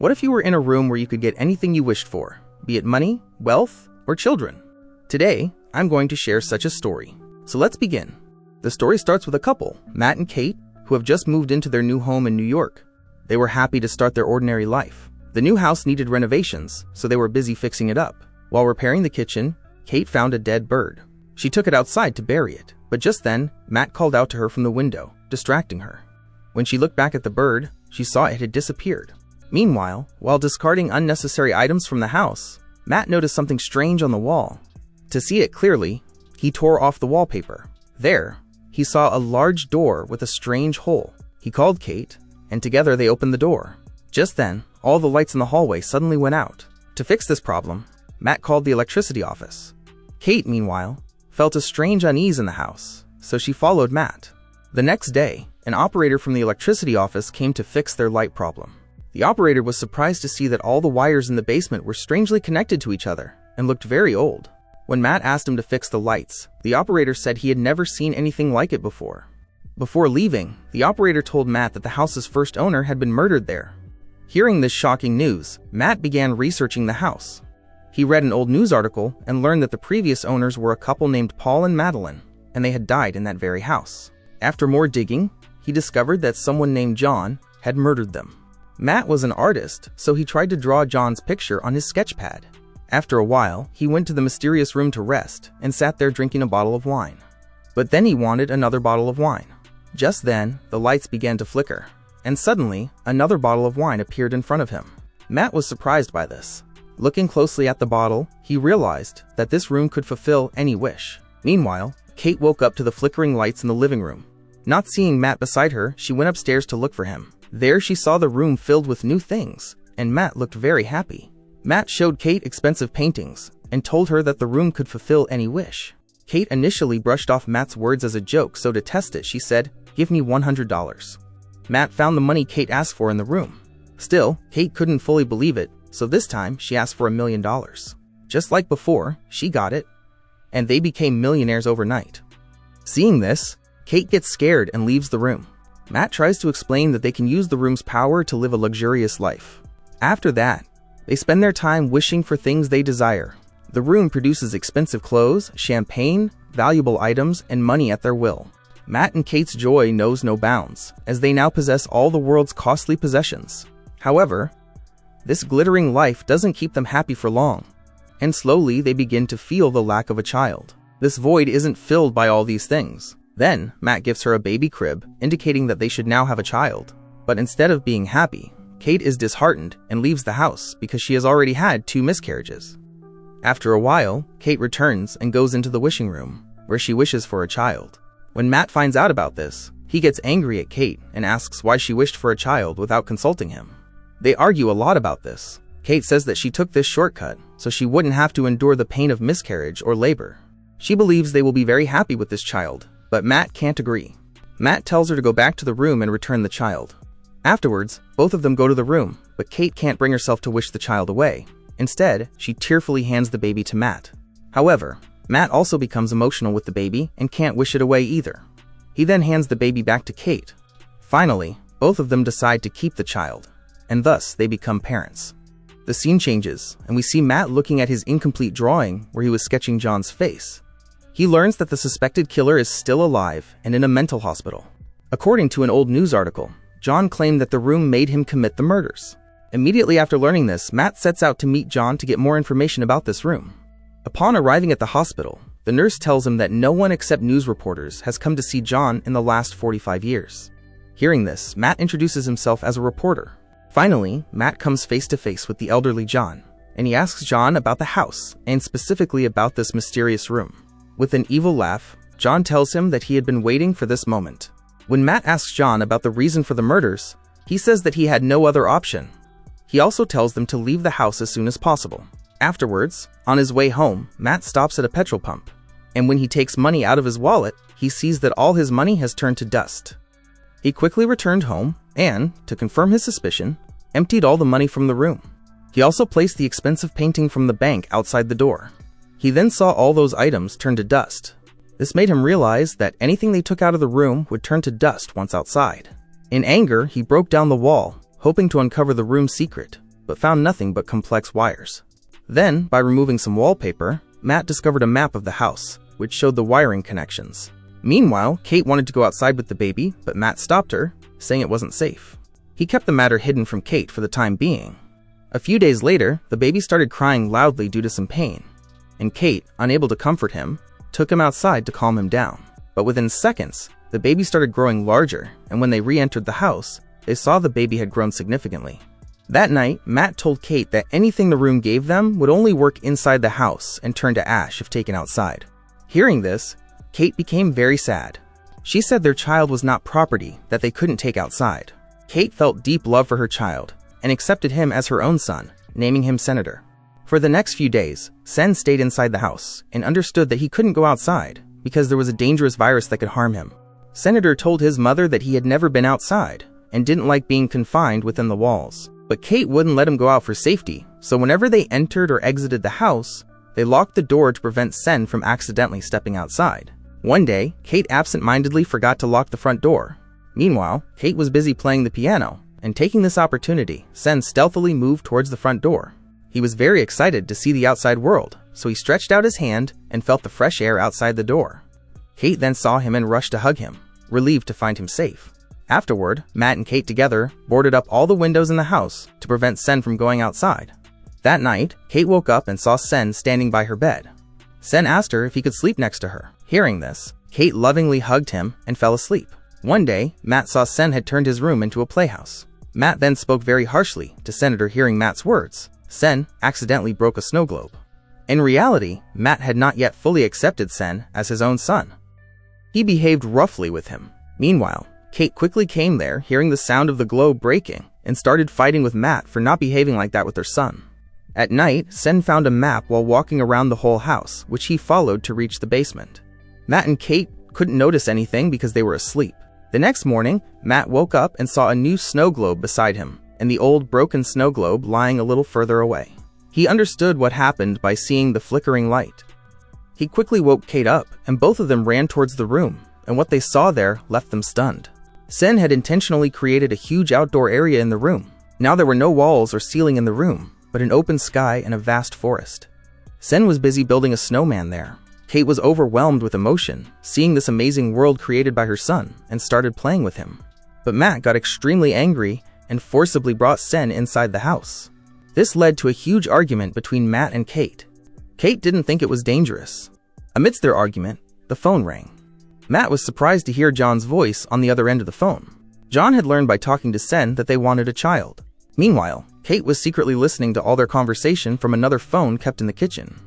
What if you were in a room where you could get anything you wished for, be it money, wealth, or children? Today, I'm going to share such a story. So let's begin. The story starts with a couple, Matt and Kate, who have just moved into their new home in New York. They were happy to start their ordinary life. The new house needed renovations, so they were busy fixing it up. While repairing the kitchen, Kate found a dead bird. She took it outside to bury it, but just then, Matt called out to her from the window, distracting her. When she looked back at the bird, she saw it had disappeared. Meanwhile, while discarding unnecessary items from the house, Matt noticed something strange on the wall. To see it clearly, he tore off the wallpaper. There, he saw a large door with a strange hole. He called Kate, and together they opened the door. Just then, all the lights in the hallway suddenly went out. To fix this problem, Matt called the electricity office. Kate, meanwhile, felt a strange unease in the house, so she followed Matt. The next day, an operator from the electricity office came to fix their light problem. The operator was surprised to see that all the wires in the basement were strangely connected to each other and looked very old. When Matt asked him to fix the lights, the operator said he had never seen anything like it before. Before leaving, the operator told Matt that the house's first owner had been murdered there. Hearing this shocking news, Matt began researching the house. He read an old news article and learned that the previous owners were a couple named Paul and Madeline, and they had died in that very house. After more digging, he discovered that someone named John had murdered them. Matt was an artist, so he tried to draw John's picture on his sketch pad. After a while, he went to the mysterious room to rest and sat there drinking a bottle of wine. But then he wanted another bottle of wine. Just then, the lights began to flicker, and suddenly, another bottle of wine appeared in front of him. Matt was surprised by this. Looking closely at the bottle, he realized that this room could fulfill any wish. Meanwhile, Kate woke up to the flickering lights in the living room. Not seeing Matt beside her, she went upstairs to look for him. There she saw the room filled with new things, and Matt looked very happy. Matt showed Kate expensive paintings and told her that the room could fulfill any wish. Kate initially brushed off Matt's words as a joke, so to test it, she said, "Give me $100. Matt found the money Kate asked for in the room. Still, Kate couldn't fully believe it, so this time she asked for $1 million. Just like before, she got it, and they became millionaires overnight. Seeing this, Kate gets scared and leaves the room. Matt tries to explain that they can use the room's power to live a luxurious life. After that, they spend their time wishing for things they desire. The room produces expensive clothes, champagne, valuable items, and money at their will. Matt and Kate's joy knows no bounds, as they now possess all the world's costly possessions. However, this glittering life doesn't keep them happy for long, and slowly they begin to feel the lack of a child. This void isn't filled by all these things. Then, Matt gives her a baby crib, indicating that they should now have a child. But instead of being happy, Kate is disheartened and leaves the house because she has already had 2 miscarriages. After a while, Kate returns and goes into the wishing room, where she wishes for a child. When Matt finds out about this, he gets angry at Kate and asks why she wished for a child without consulting him. They argue a lot about this. Kate says that she took this shortcut so she wouldn't have to endure the pain of miscarriage or labor. She believes they will be very happy with this child, but Matt can't agree. Matt tells her to go back to the room and return the child. Afterwards, both of them go to the room, but Kate can't bring herself to wish the child away. Instead, she tearfully hands the baby to Matt. However, Matt also becomes emotional with the baby and can't wish it away either. He then hands the baby back to Kate. Finally, both of them decide to keep the child, and thus they become parents. The scene changes, and we see Matt looking at his incomplete drawing where he was sketching John's face. He learns that the suspected killer is still alive and in a mental hospital. According to an old news article, John claimed that the room made him commit the murders. Immediately after learning this, Matt sets out to meet John to get more information about this room. Upon arriving at the hospital, the nurse tells him that no one except news reporters has come to see John in the last 45 years. Hearing this, Matt introduces himself as a reporter. Finally, Matt comes face to face with the elderly John, and he asks John about the house, and specifically about this mysterious room. With an evil laugh, John tells him that he had been waiting for this moment. When Matt asks John about the reason for the murders, he says that he had no other option. He also tells them to leave the house as soon as possible. Afterwards, on his way home, Matt stops at a petrol pump, and when he takes money out of his wallet, he sees that all his money has turned to dust. He quickly returned home and, to confirm his suspicion, emptied all the money from the room. He also placed the expensive painting from the bank outside the door. He then saw all those items turn to dust. This made him realize that anything they took out of the room would turn to dust once outside. In anger, he broke down the wall, hoping to uncover the room's secret. but found nothing but complex wires. Then, by removing some wallpaper, Matt discovered a map of the house, which showed the wiring connections. Meanwhile, Kate wanted to go outside with the baby, but Matt stopped her, saying it wasn't safe. He kept the matter hidden from Kate for the time being. A few days later, the baby started crying loudly due to some pain, and Kate, unable to comfort him, took him outside to calm him down. But within seconds, the baby started growing larger, and when they re-entered the house, they saw the baby had grown significantly. That night, Matt told Kate that anything the room gave them would only work inside the house and turn to ash if taken outside. Hearing this, Kate became very sad. She said their child was not property that they couldn't take outside. Kate felt deep love for her child and accepted him as her own son, naming him Senator. For the next few days, Sen stayed inside the house and understood that he couldn't go outside because there was a dangerous virus that could harm him. Senator told his mother that he had never been outside and didn't like being confined within the walls. But Kate wouldn't let him go out for safety, so whenever they entered or exited the house, they locked the door to prevent Sen from accidentally stepping outside. One day, Kate absent-mindedly forgot to lock the front door. Meanwhile, Kate was busy playing the piano, and taking this opportunity, Sen stealthily moved towards the front door. He was very excited to see the outside world, so he stretched out his hand and felt the fresh air outside the door. Kate then saw him and rushed to hug him, relieved to find him safe. Afterward, Matt and Kate together boarded up all the windows in the house to prevent Sen from going outside. That night, Kate woke up and saw Sen standing by her bed. Sen asked her if he could sleep next to her. Hearing this, Kate lovingly hugged him and fell asleep. One day, Matt saw Sen had turned his room into a playhouse. Matt then spoke very harshly to Senator. Hearing Matt's words, Sen accidentally broke a snow globe. In reality, Matt had not yet fully accepted Sen as his own son. He behaved roughly with him. Meanwhile, Kate quickly came there, hearing the sound of the globe breaking, and started fighting with Matt for not behaving like that with their son. At night, Sen found a map while walking around the whole house, which he followed to reach the basement. Matt and Kate couldn't notice anything because they were asleep. The next morning, Matt woke up and saw a new snow globe beside him, and the old broken snow globe lying a little further away. He understood what happened by seeing the flickering light. He quickly woke Kate up, and both of them ran towards the room, and what they saw there left them stunned. Sen had intentionally created a huge outdoor area in the room. Now there were no walls or ceiling in the room, but an open sky and a vast forest. Sen was busy building a snowman there. Kate was overwhelmed with emotion, seeing this amazing world created by her son, and started playing with him. But Matt got extremely angry and forcibly brought Sen inside the house. This led to a huge argument between Matt and Kate. Kate didn't think it was dangerous. Amidst their argument, the phone rang. Matt was surprised to hear John's voice on the other end of the phone. John had learned by talking to Sen that they wanted a child. Meanwhile, Kate was secretly listening to all their conversation from another phone kept in the kitchen.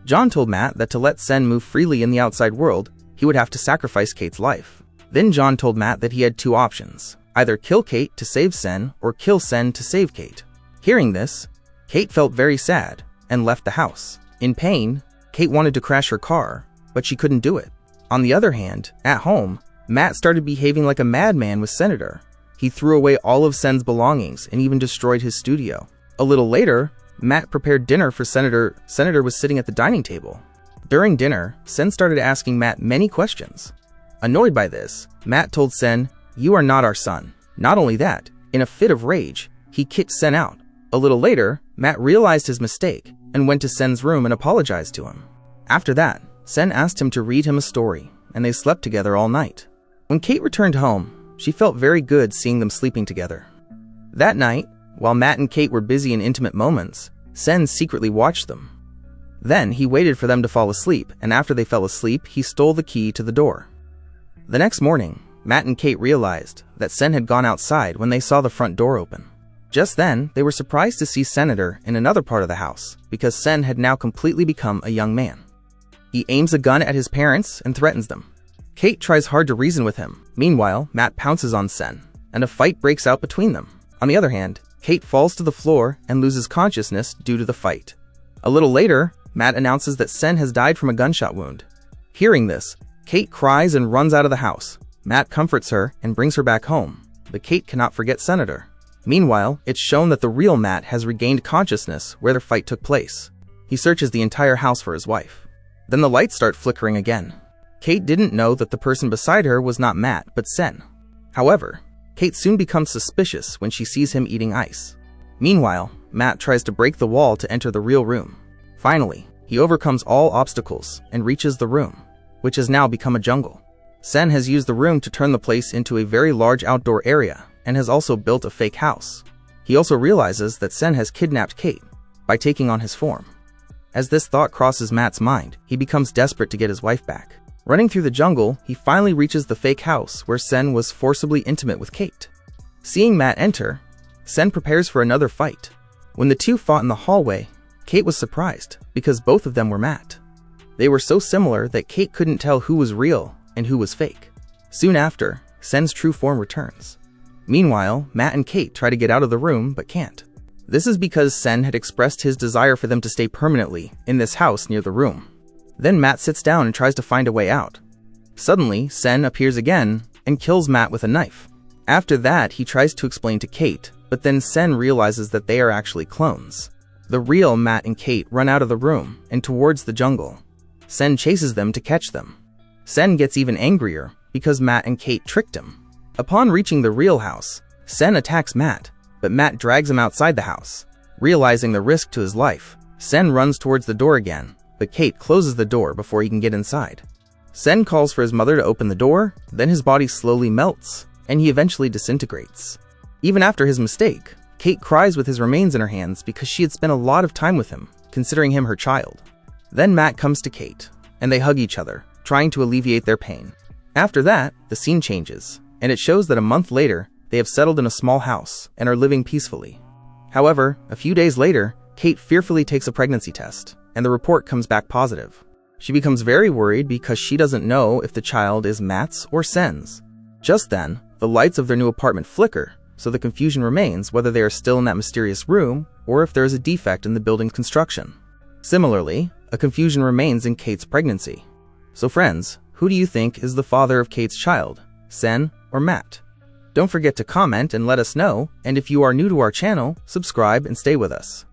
John told Matt that to let Sen move freely in the outside world, he would have to sacrifice Kate's life. Then John told Matt that he had two options, either kill Kate to save Sen or kill Sen to save Kate. Hearing this, Kate felt very sad and left the house. In pain, Kate wanted to crash her car, but she couldn't do it. On the other hand, at home, Matt started behaving like a madman with Senator. He threw away all of Sen's belongings and even destroyed his studio. A little later, Matt prepared dinner for Senator. Senator was sitting at the dining table. During dinner, Sen started asking Matt many questions. Annoyed by this, Matt told Sen, "You are not our son." Not only that, in a fit of rage, he kicked Sen out. A little later, Matt realized his mistake and went to Sen's room and apologized to him. After that, Sen asked him to read him a story, and they slept together all night. When Kate returned home, she felt very good seeing them sleeping together. That night, while Matt and Kate were busy in intimate moments, Sen secretly watched them. Then he waited for them to fall asleep, and after they fell asleep, he stole the key to the door. The next morning, Matt and Kate realized that Sen had gone outside when they saw the front door open. Just then, they were surprised to see Senator in another part of the house, because Sen had now completely become a young man. He aims a gun at his parents and threatens them. Kate tries hard to reason with him. Meanwhile, Matt pounces on Sen, and a fight breaks out between them. On the other hand, Kate falls to the floor and loses consciousness due to the fight. A little later, Matt announces that Sen has died from a gunshot wound. Hearing this, Kate cries and runs out of the house. Matt comforts her and brings her back home, but Kate cannot forget Senator. Meanwhile, it's shown that the real Matt has regained consciousness where the fight took place. He searches the entire house for his wife. Then the lights start flickering again. Kate didn't know that the person beside her was not Matt, but Sen. However, Kate soon becomes suspicious when she sees him eating ice. Meanwhile, Matt tries to break the wall to enter the real room. Finally, he overcomes all obstacles and reaches the room, which has now become a jungle. Sen has used the room to turn the place into a very large outdoor area and has also built a fake house. He also realizes that Sen has kidnapped Kate by taking on his form. As this thought crosses Matt's mind, he becomes desperate to get his wife back. Running through the jungle, he finally reaches the fake house where Sen was forcibly intimate with Kate. Seeing Matt enter, Sen prepares for another fight. When the two fought in the hallway, Kate was surprised because both of them were Matt. They were so similar that Kate couldn't tell who was real and who was fake. Soon after, Sen's true form returns. Meanwhile, Matt and Kate try to get out of the room but can't. This is because Sen had expressed his desire for them to stay permanently in this house near the room. Then Matt sits down and tries to find a way out. Suddenly, Sen appears again and kills Matt with a knife. After that, he tries to explain to Kate, but then Sen realizes that they are actually clones. The real Matt and Kate run out of the room and towards the jungle. Sen chases them to catch them. Sen gets even angrier because Matt and Kate tricked him. Upon reaching the real house, Sen attacks Matt, but Matt drags him outside the house. Realizing the risk to his life, Sen runs towards the door again, but Kate closes the door before he can get inside. Sen calls for his mother to open the door, then his body slowly melts, and he eventually disintegrates. Even after his mistake, Kate cries with his remains in her hands because she had spent a lot of time with him, considering him her child. Then Matt comes to Kate, and they hug each other, trying to alleviate their pain. After that, the scene changes, and it shows that a month later, they have settled in a small house and are living peacefully. However, a few days later, Kate fearfully takes a pregnancy test, and the report comes back positive. She becomes very worried because she doesn't know if the child is Matt's or Sen's. Just then, the lights of their new apartment flicker, so the confusion remains whether they are still in that mysterious room or if there is a defect in the building's construction. Similarly, a confusion remains in Kate's pregnancy. So friends, who do you think is the father of Kate's child, Sen or Matt? Don't forget to comment and let us know, and if you are new to our channel, subscribe and stay with us.